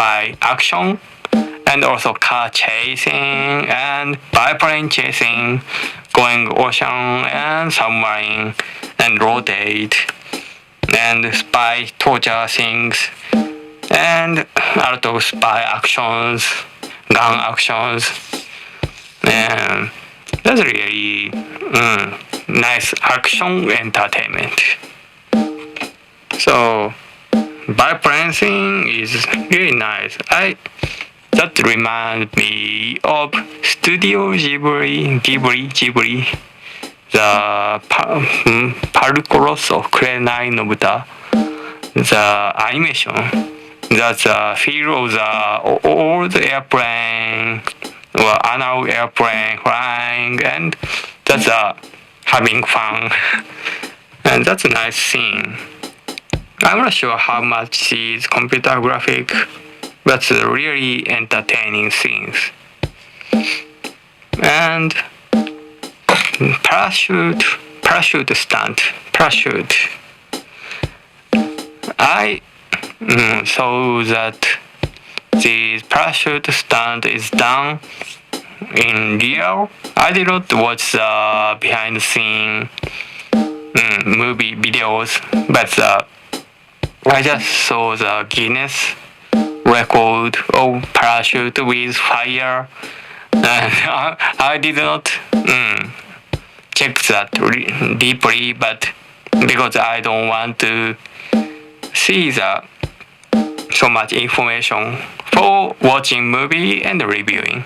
spy action, and also car chasing and biplane chasing, going ocean and submarine and rotate, and spy torture things, and a lot of spy actions, gun actions, and that's really nice action entertainment. So biplane thing is really nice. That reminds me of Studio Ghibli, the Parcoroso Kurenai no Buta, the animation. That's the feel of the old airplane or analog airplane flying, and that's having fun. And that's a nice scene. I'm not sure how much is computer graphic, but really entertaining scenes. And parachute stunt. I saw that the parachute stunt is done in real. I did not watch the behind the scene movie videos, but I just saw the Guinness-record of parachute with fire, and I did not check that deeply, but because I don't want to see so much information for watching movie and reviewing.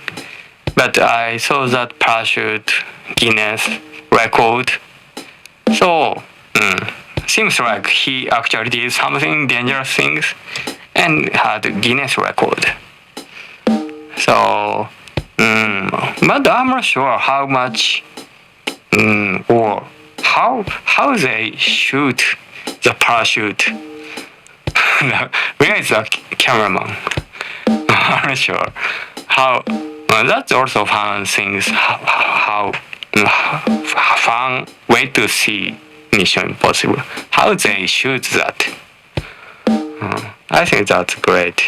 But I saw that parachute Guinness record, so seems like he actually did something dangerous things and had Guinness record. So, but I'm not sure how much or how they shoot the parachute. Where is the cameraman? I'm not sure how. That's also fun things. How fun way to see Mission Impossible. How they shoot that. I think that's great.